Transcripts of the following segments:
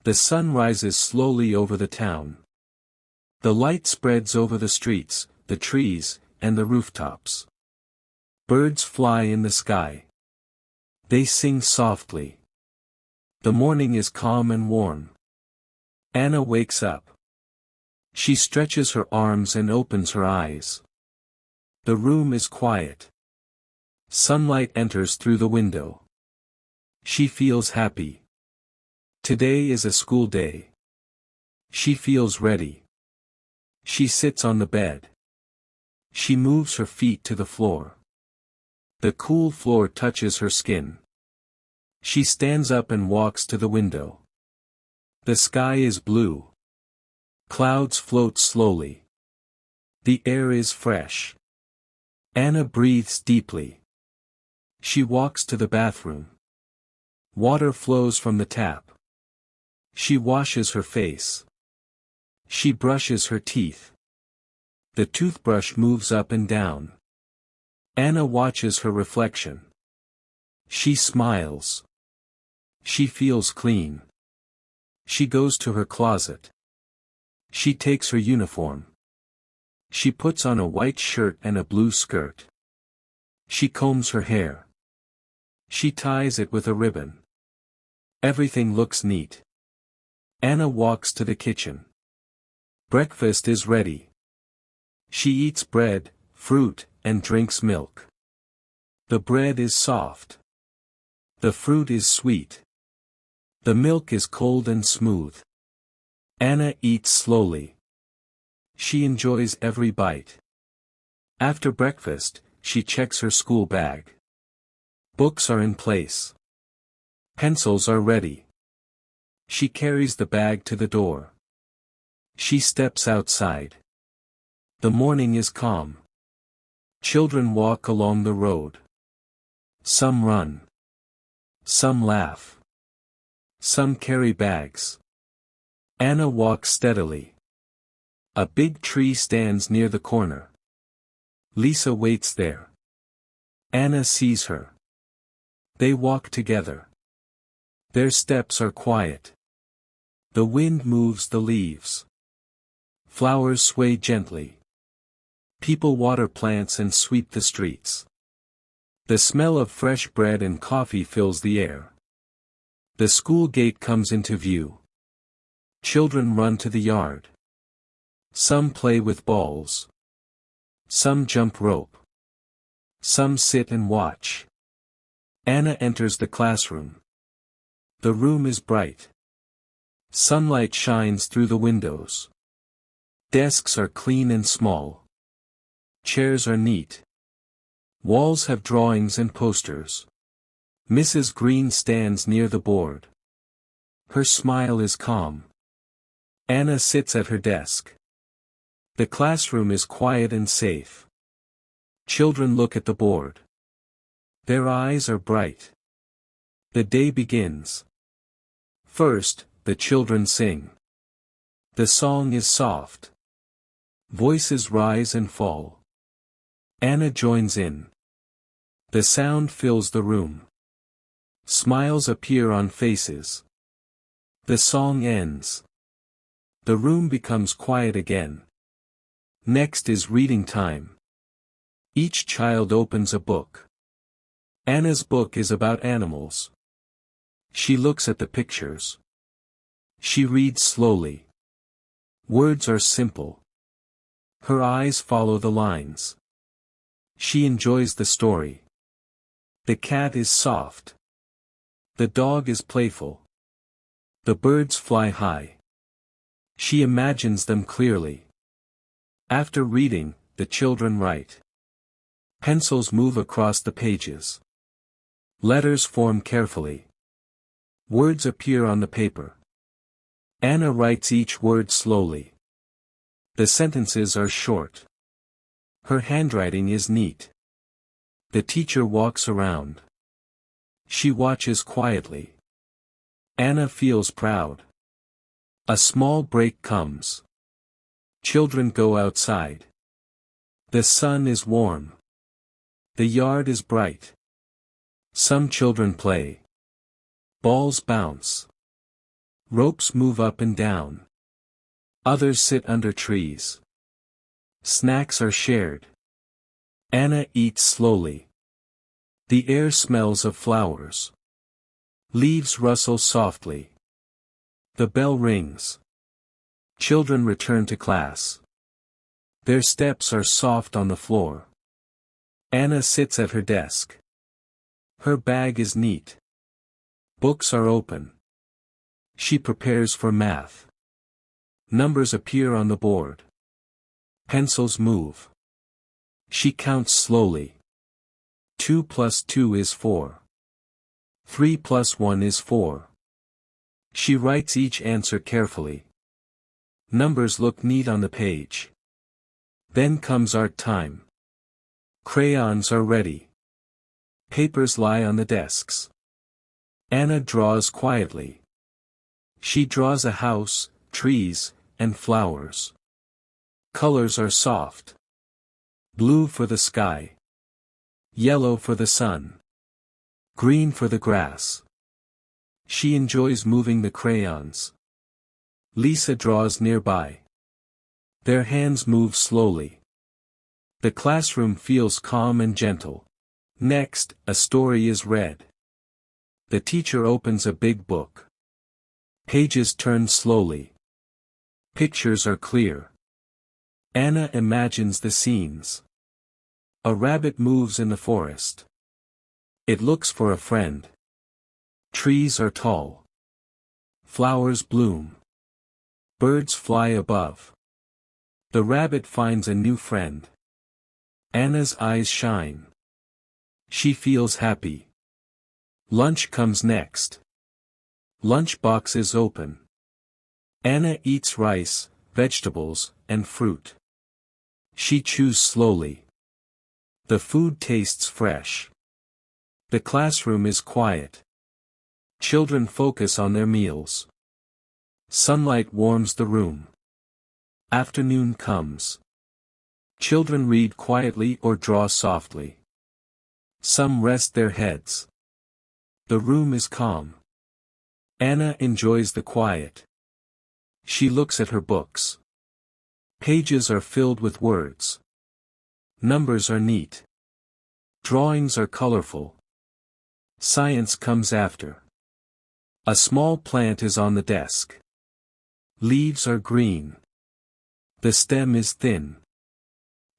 The sun rises slowly over the town. The light spreads over the streets, the trees, and the rooftops. Birds fly in the sky. They sing softly. The morning is calm and warm. Anna wakes up. She stretches her arms and opens her eyes. The room is quiet. Sunlight enters through the window. She feels happy. Today is a school day. She feels ready. She sits on the bed. She moves her feet to the floor. The cool floor touches her skin. She stands up and walks to the window. The sky is blue. Clouds float slowly. The air is fresh. Anna breathes deeply. She walks to the bathroom. Water flows from the tap. She washes her face. She brushes her teeth. The toothbrush moves up and down. Anna watches her reflection. She smiles. She feels clean. She goes to her closet. She takes her uniform. She puts on a white shirt and a blue skirt. She combs her hair. She ties it with a ribbon. Everything looks neat. Anna walks to the kitchen. Breakfast is ready. She eats bread, fruit, and drinks milk. The bread is soft. The fruit is sweet. The milk is cold and smooth. Anna eats slowly. She enjoys every bite. After breakfast, she checks her school bag. Books are in place. Pencils are ready. She carries the bag to the door. She steps outside. The morning is calm. Children walk along the road. Some run. Some laugh. Some carry bags. Anna walks steadily. A big tree stands near the corner. Lisa waits there. Anna sees her. They walk together. Their steps are quiet. The wind moves the leaves. Flowers sway gently. People water plants and sweep the streets. The smell of fresh bread and coffee fills the air. The school gate comes into view. Children run to the yard. Some play with balls. Some jump rope. Some sit and watch. Anna enters the classroom. The room is bright. Sunlight shines through the windows. Desks are clean and small. Chairs are neat. Walls have drawings and posters. Mrs. Green stands near the board. Her smile is calm. Anna sits at her desk. The classroom is quiet and safe. Children look at the board. Their eyes are bright. The day begins. First, the children sing. The song is soft. Voices rise and fall. Anna joins in. The sound fills the room. Smiles appear on faces. The song ends. The room becomes quiet again. Next is reading time. Each child opens a book. Anna's book is about animals. She looks at the pictures. She reads slowly. Words are simple. Her eyes follow the lines. She enjoys the story. The cat is soft. The dog is playful. The birds fly high. She imagines them clearly. After reading, the children write. Pencils move across the pages. Letters form carefully. Words appear on the paper. Anna writes each word slowly. The sentences are short. Her handwriting is neat. The teacher walks around. She watches quietly. Anna feels proud. A small break comes. Children go outside. The sun is warm. The yard is bright. Some children play. Balls bounce. Ropes move up and down. Others sit under trees. Snacks are shared. Anna eats slowly. The air smells of flowers. Leaves rustle softly. The bell rings. Children return to class. Their steps are soft on the floor. Anna sits at her desk. Her bag is neat. Books are open. She prepares for math. Numbers appear on the board. Pencils move. She counts slowly. 2 plus 2 is 4. 3 plus 1 is 4. She writes each answer carefully. Numbers look neat on the page. Then comes art time. Crayons are ready. Papers lie on the desks. Anna draws quietly. She draws a house, trees, and flowers. Colors are soft. Blue for the sky. Yellow for the sun. Green for the grass. She enjoys moving the crayons. Lisa draws nearby. Their hands move slowly. The classroom feels calm and gentle. Next, a story is read. The teacher opens a big book. Pages turn slowly. Pictures are clear. Anna imagines the scenes. A rabbit moves in the forest. It looks for a friend. Trees are tall. Flowers bloom. Birds fly above. The rabbit finds a new friend. Anna's eyes shine. She feels happy. Lunch comes next. Lunch box is open. Anna eats rice, vegetables, and fruit. She chews slowly. The food tastes fresh. The classroom is quiet. Children focus on their meals. Sunlight warms the room. Afternoon comes. Children read quietly or draw softly. Some rest their heads. The room is calm. Anna enjoys the quiet. She looks at her books. Pages are filled with words. Numbers are neat. Drawings are colorful. Science comes after. A small plant is on the desk. Leaves are green. The stem is thin.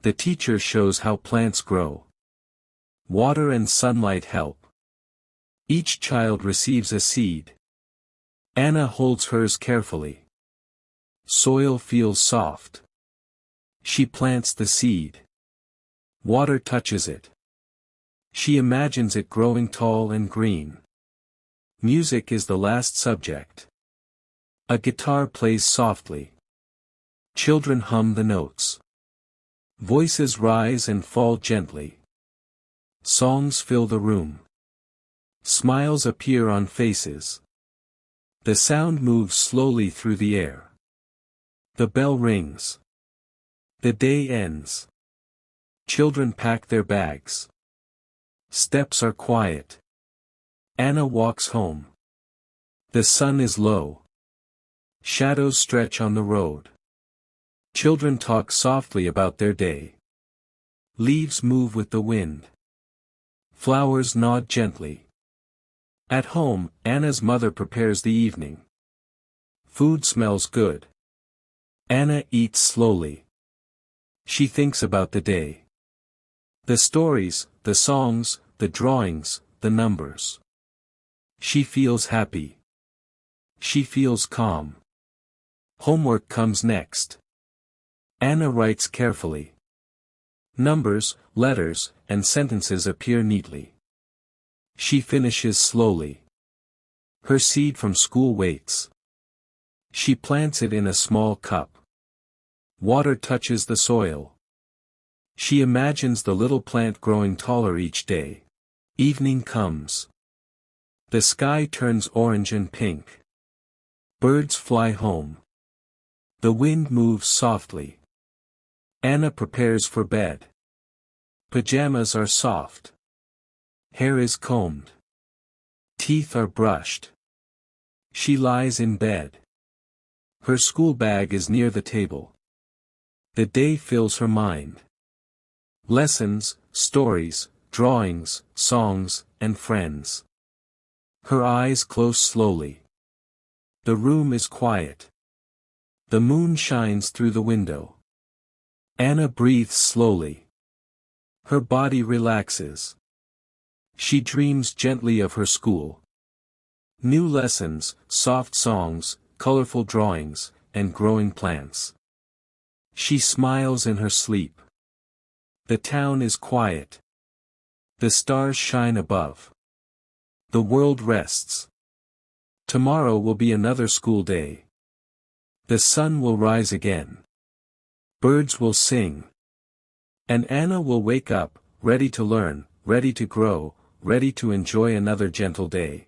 The teacher shows how plants grow. Water and sunlight help. Each child receives a seed. Anna holds hers carefully. Soil feels soft. She plants the seed. Water touches it. She imagines it growing tall and green. Music is the last subject. A guitar plays softly. Children hum the notes. Voices rise and fall gently. Songs fill the room. Smiles appear on faces. The sound moves slowly through the air. The bell rings. The day ends. Children pack their bags. Steps are quiet. Anna walks home. The sun is low. Shadows stretch on the road. Children talk softly about their day. Leaves move with the wind. Flowers nod gently. At home, Anna's mother prepares the evening. Food smells good. Anna eats slowly. She thinks about the day. The stories, the songs, the drawings, the numbers. She feels happy. She feels calm. Homework comes next. Anna writes carefully. Numbers, letters, and sentences appear neatly. She finishes slowly. Her seed from school waits. She plants it in a small cup. Water touches the soil. She imagines the little plant growing taller each day. Evening comes. The sky turns orange and pink. Birds fly home. The wind moves softly. Anna prepares for bed. Pajamas are soft. Hair is combed. Teeth are brushed. She lies in bed. Her school bag is near the table. The day fills her mind. Lessons, stories, drawings, songs, and friends. Her eyes close slowly. The room is quiet. The moon shines through the window. Anna breathes slowly. Her body relaxes. She dreams gently of her school. New lessons, soft songs, colorful drawings, and growing plants. She smiles in her sleep. The town is quiet. The stars shine above. The world rests. Tomorrow will be another school day. The sun will rise again. Birds will sing. And Anna will wake up, ready to learn, ready to grow, ready to enjoy another gentle day.